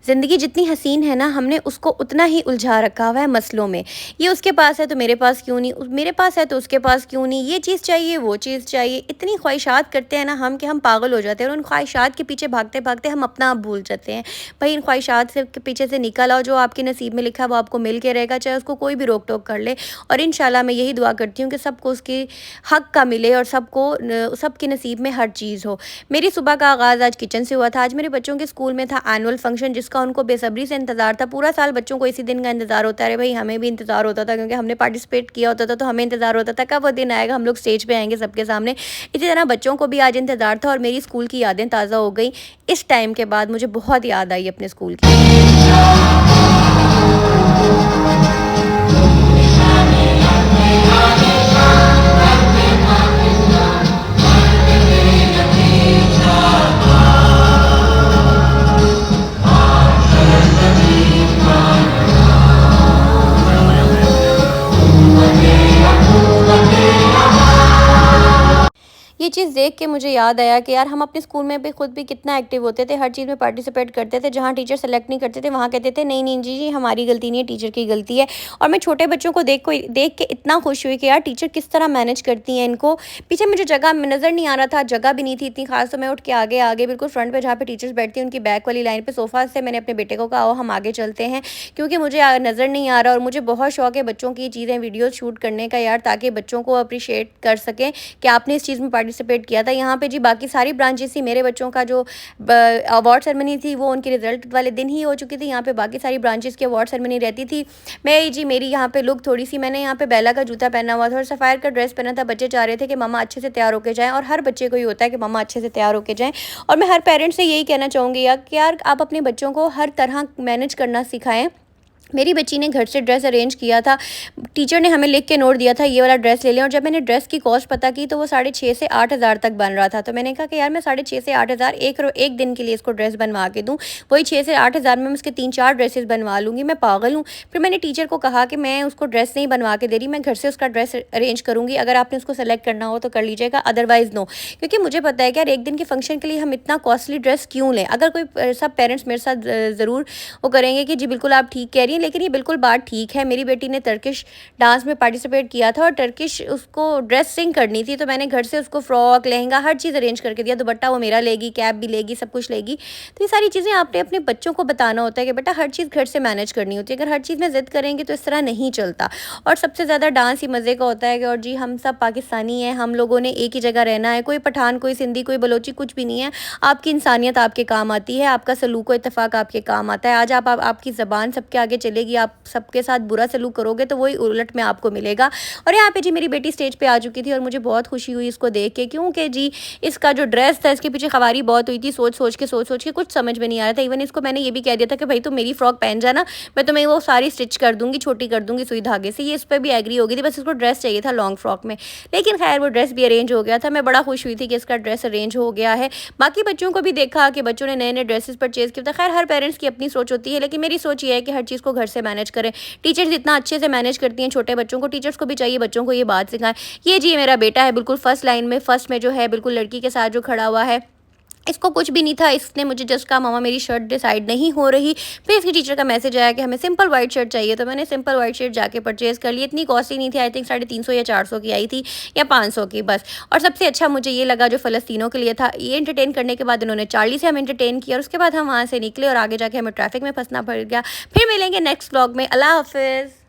ज़िंदगी जितनी हसीन है ना, हमने उसको उतना ही उलझा रखा हुआ है मसलों में। ये उसके पास है तो मेरे पास क्यों नहीं, मेरे पास है तो उसके पास क्यों नहीं, ये चीज़ चाहिए, वो चीज़ चाहिए। इतनी ख्वाहिशात करते हैं ना हम कि हम पागल हो जाते हैं, और उन ख्वाहिशात के पीछे भागते-भागते हम अपना आप भूल जाते हैं। भई इन ख्वाहिशात से के पीछे से निकल आओ, जो आपके नसीब में लिखा है वो आपको मिल के रहेगा, चाहे उसको कोई भी रोक-टोक कर ले। और इंशाल्लाह मैं यही दुआ करती हूँ कि सबको उसके हक़ का मिले और सबको सबके नसीब में हर चीज़ हो। मेरी सुबह का आगाज़ आज किचन से हुआ था। आज मेरे बच्चों के स्कूल में था एनुअल फंक्शन, जिसका उनको बेसब्री से इंतज़ार था। पूरा साल बच्चों को इसी दिन का इंतज़ार होता है। अरे भई हमें भी इंतज़ार होता था, क्योंकि हमने पार्टिसिपेट किया होता था, तो हमें इंतज़ार होता था कब वो दिन आएगा, हम लोग स्टेज पे आएँगे सबके सामने। इसी तरह बच्चों को भी आज इंतज़ार था, और मेरी स्कूल की यादें ताज़ा हो गई। इस टाइम के बाद मुझे बहुत याद आई अपने स्कूल की। ये चीज़ देख के मुझे याद आया कि यार हम अपने स्कूल में भी खुद भी कितना एक्टिव होते थे, हर चीज़ में पार्टिसिपेट करते थे। जहाँ टीचर सेलेक्ट नहीं करते थे वहाँ कहते थे नहीं नहीं जी जी हमारी गलती नहीं है, टीचर की गलती है। और मैं छोटे बच्चों को देख के इतना खुश हुई कि यार टीचर किस तरह मैनेज करती हैं इनको। पीछे मुझे जगह नज़र नहीं आ रहा था, जगह भी नहीं थी इतनी खास, तो मैं उठ के आगे आगे बिल्कुल फ्रंट पे जहाँ पे टीचर्स बैठती हैं उनकी बैक वाली लाइन पे सोफ़ा से मैंने अपने बेटे को कहा आओ हम आगे चलते हैं, क्योंकि मुझे नज़र नहीं आ रहा। और मुझे बहुत शौक है बच्चों की चीज़ें वीडियोज़ शूट करने का यार, ताकि बच्चों को अप्रिशिएट कर सकें कि आपने इस चीज़ में पार्टिसिपेट किया था। यहाँ पे जी बाकी सारी ब्रांचेस थी, मेरे बच्चों का जो अवार्ड सेरेमनी थी वो उनके रिजल्ट वाले दिन ही हो चुकी थी। यहाँ पे बाकी सारी ब्रांचेस की अवार्ड सेरेमनी रहती थी। मेरी यहाँ पे लुक थोड़ी सी, मैंने यहाँ पे बेला का जूता पहना हुआ था और सफ़ायर का ड्रेस पहना था। बच्चे चाह रहे थे कि मम्मा अच्छे से तैयार होके जाएँ, और हर बच्चे को ही होता है कि मम्मा अच्छे से तैयार होके जाएँ। और मैं हर पेरेंट्स से यही कहना चाहूँगी यार कि यार आप अपने बच्चों को हर तरह मैनेज करना सिखाएँ। मेरी बच्ची ने घर से ड्रेस अरेंज किया था, टीचर ने हमें लिख के नोट दिया था ये वाला ड्रेस ले लें, और जब मैंने ड्रेस की कॉस्ट पता की तो वो 6,500 से 8,000 तक बन रहा था। तो मैंने कहा कि यार मैं 6,500 से 8,000 एक दिन के लिए इसको ड्रेस बनवा के दूँ, वही 6 से 8,000 में मैं उसके 3-4 ड्रेसेस बनवा लूँगी, मैं पागल हूँ। फिर मैंने टीचर को कहा कि मैं उसको ड्रेस नहीं बनवा के दे रही, मैं घर से उसका ड्रेस अरेंज करूँगी, अगर आपने उसको सेलेक्ट करना हो तो कर लीजिएगा, अदरवाइज़ नो। क्योंकि मुझे पता है कि यार एक दिन के फंक्शन के लिए हम इतना कॉस्टली ड्रेस क्यों लें। अगर कोई सब पेरेंट्स मेरे साथ ज़रूर वो करेंगे कि जी बिल्कुल आप ठीक कह रही हैं, लेकिन ये बिल्कुल बात ठीक है। मेरी बेटी ने टर्किश डांस में पार्टिसिपेट किया था और टर्किश उसको ड्रेस सिंग करनी थी, तो मैंने घर से उसको फ्रॉक लहंगा हर चीज़ अरेंज करके दिया। दुपट्टा वो मेरा लेगी, कैप भी लेगी, सब कुछ लेगी। तो ये सारी चीज़ें आपने अपने बच्चों को बताना होता है कि बेटा हर चीज़ घर से मैनेज करनी होती है। अगर हर चीज़ में ज़िद करेंगे तो इस तरह नहीं चलता। और सबसे ज़्यादा डांस ही मज़े का होता है कि और जी हम सब पाकिस्तानी हैं, हम लोगों ने एक ही जगह रहना है, कोई पठान, कोई सिंधी, कोई बलोची, कुछ भी नहीं है। आपकी इंसानियत आपके काम आती है, आपका सलूक व इत्तेफाक आपके काम आता है। आज आपकी ज़बान सबके आगे चलेगी, आप सबके साथ बुरा सलूक करोगे तो वही उलट में आपको मिलेगा। और यहाँ पे जी मेरी बेटी स्टेज पे आ चुकी थी और मुझे बहुत खुशी हुई इसको देख के, क्योंकि जी इसका जो ड्रेस था इसके पीछे ख़वारी बहुत हुई थी, सोच के कुछ समझ में नहीं आ रहा था। इवन इसको मैंने ये भी कह दिया था कि भाई तुम मेरी फ्रॉक पहन जाना, मैं तुम्हें वो सारी स्टिच कर दूँगी, छोटी कर दूँगी सुई धागे से। ये इस पर भी एग्री हो गई थी, बस इसको ड्रेस चाहिए था लॉन्ग फ्रॉक में। लेकिन खैर वो ड्रेस भी अरेंज हो गया था। मैं बड़ा खुश हुई थी कि इसका ड्रेस अरेंज हो गया है। बाकी बच्चों को भी देखा कि बच्चों ने नए-नए ड्रेसेस परचेज़ किए। तो खैर हर पेरेंट्स की अपनी सोच होती है, लेकिन मेरी सोच ये है कि हर चीज़ को घर से मैनेज करें। टीचर्स इतना अच्छे से मैनेज करती हैं छोटे बच्चों को, टीचर्स को भी चाहिए बच्चों को ये बात सिखाएं। ये जी मेरा बेटा है, बिल्कुल फर्स्ट लाइन में, फर्स्ट में जो है बिल्कुल लड़की के साथ जो खड़ा हुआ है। इसको कुछ भी नहीं था, इसने मुझे जस्ट कहा मम्मा मेरी शर्ट डिसाइड नहीं हो रही। फिर इसकी टीचर का मैसेज आया कि हमें सिंपल वाइट शर्ट चाहिए, तो मैंने सिंपल वाइट शर्ट जाके परचेज़ कर ली। इतनी कॉस्टली नहीं थी, आई थिंक 350 या 400 की आई थी, या 500 की बस। और सबसे अच्छा मुझे ये लगा जो फ़लस्तीनों के लिए था। ये एंटरटेन करने के बाद उन्होंने चार्ली से हमें एंटरटेन किया, और उसके बाद हम वहाँ से निकले और आगे जाके हमें ट्रैफिक में फंसना पड़ गया। फिर मिलेंगे नेक्स्ट व्लॉग में। अल्लाह हाफ़िज़।